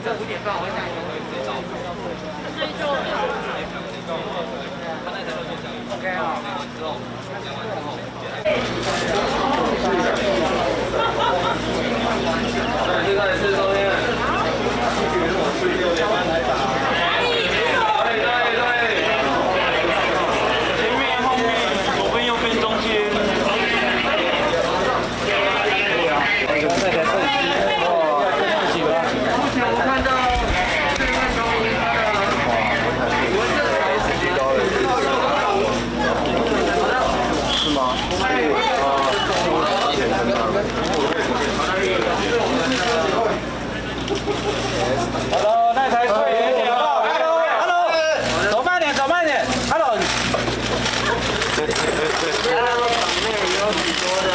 这5点半我会带你们回去找。所以就OK 啊。之后讲完之后。现在是中间。6点半来打。Hello， 那台快一点哦。Hello， 走慢点，走慢点。Hello。场内有许多的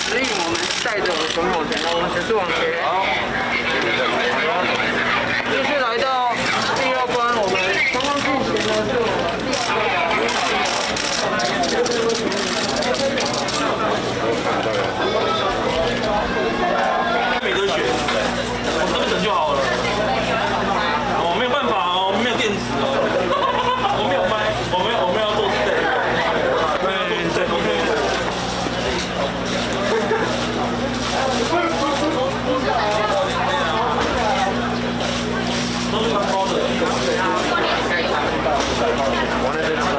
指引我们带着总往前，我们持续往前。好。这次来到第2关，我们刚刚进行的是我们没得选，我跟着就好了。我没有办法哦，没有电池哦，我没有麦，我们要做 stay。对 ，OK。都是穿高的。我那边知道。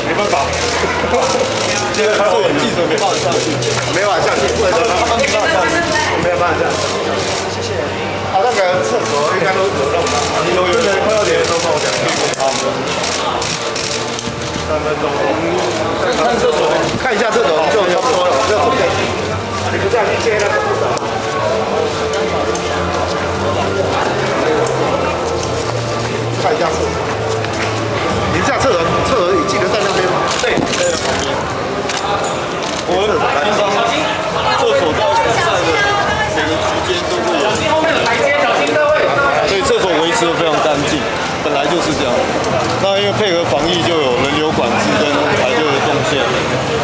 没办法，这个是记者没办法上去，没办法下去，不能让他们没办法下去，没有办法下去。谢谢。那个厕所应该都有弄吧？有人快要点都跟我讲。好，3分钟。看厕所，看一下厕所就差不多了，不要准备。你不这样去接那个不少。看一下厕所。你下厕所你记得在那边吗？对，在旁边。我们厕所到现在的每个区间都会有。小心后面有台阶，小心各位。所以厕所维持得非常干净，本来就是这样。那因为配合防疫，就有人流管制跟排队的动线，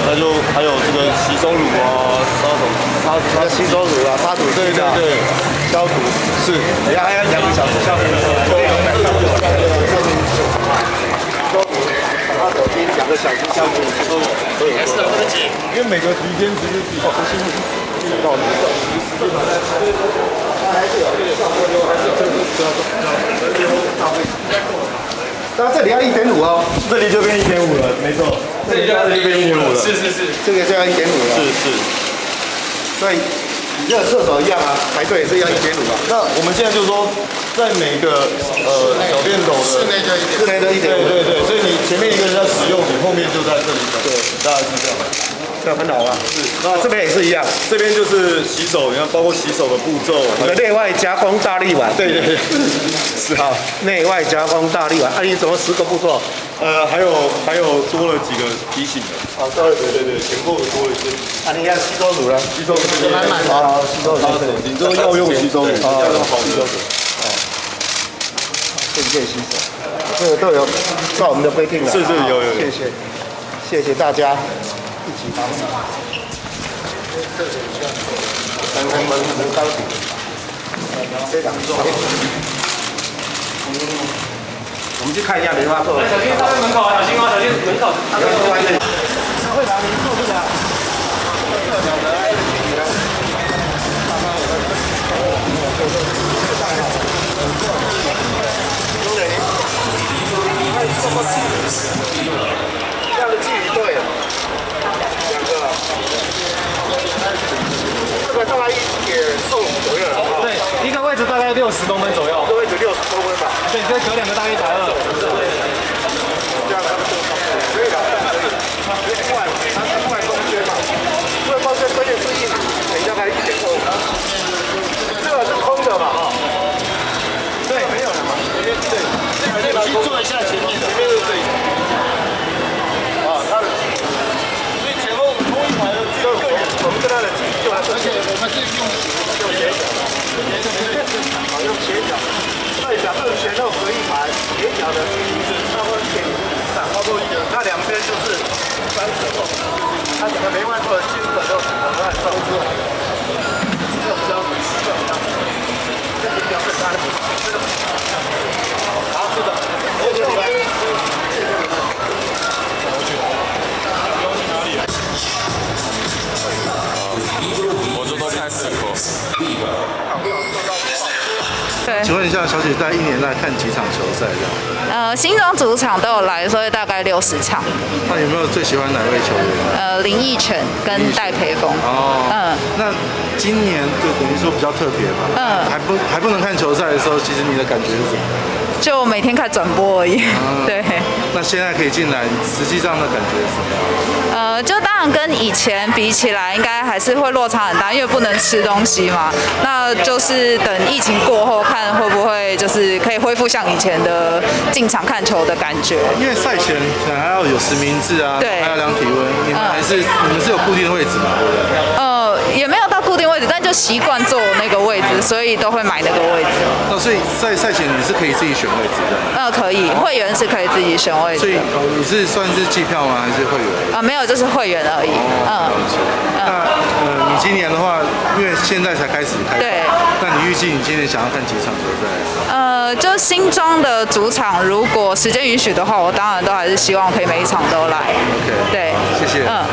那就还有这个洗手乳啊、擦吸收乳啊，擦乳对对对，消毒是，还要2个小时消毒。手机2个小时消毒都有做到，因为每个局间其实比较不幸遇到的。还是有上过就还是那这里要1.5哦，这里就变1.5了，没错，这里就变1.5了，是，这个就要1.5了，是，所以你这个厕所一样啊，排队也是要1.5啊。那我们现在就是说，在每个小便斗的室内就1.5，对，所以你前面一个人在使用，你后面就在这里，对，大概是这样。这很好啊，是。那这边也是一样，这边就是洗手，你看包括洗手的步骤，你的内外加工大力丸，对，是好，内外加工大力丸，啊，你怎么10个步骤？还有多了几个提醒的，对，前后多了一些。啊，你看吸收乳了，吸收乳好，吸收乳，你这个要用吸收乳，要用好吸收乳。这个可以吸收，这个都有照我们的规定了。是，有，谢谢大家一起帮忙。很高兴，非常重要。我们去看一下莲花座。小心上面门口啊，小心哦，小心门口。会把您坐住的。这样的距离对了，2个，这个大概1.25左右了。对，一个位置大概60公分左右。这个位置60公分吧。对，这隔2个大约120。这样可以的，另外中间嘛，因为中间关键是硬的。坐一下前面的，前面是最啊，他的所以前后同一排的距离更远，我们跟他的距离就而且我们是用斜角，好用斜角。那假设前后隔一排，斜角的距离是差不多1.5，那两边就是30度，它整个梅花座的基本都很快照出来。这比较这比较简单的，好，是的，谢谢你们。我这都开始过。对，请问一下，小姐在1年来看几场球赛这样？新庄主场都有来，所以大概60场。那有没有最喜欢哪位球员？林奕晨跟戴培峰。哦，那今年就等于说比较特别嘛，还不能看球赛的时候，其实你的感觉是什么？就每天看转播而已。对。那现在可以进来，实际上的感觉是什么样？就当然跟以前比起来，应该还是会落差很大，因为不能吃东西嘛。那就是等疫情过后，看会不会就是可以恢复像以前的进场看球的感觉。因为赛前可能还要有实名制啊，对，还要量体温，你们是有固定的位置吗？也没有到固定位置，但就习惯坐那个位置，所以都会买那个位置。那所以在赛前你是可以自己选位置的？可以，会员是可以自己选位置。所以你是算是季票吗？还是会员？没有，就是会员而已。那你今年的话，因为现在才开始开，对，那你预计你今年想要看几场球赛？就新庄的主场，如果时间允许的话，我当然都还是希望可以每一场都来。OK，对，谢谢。好。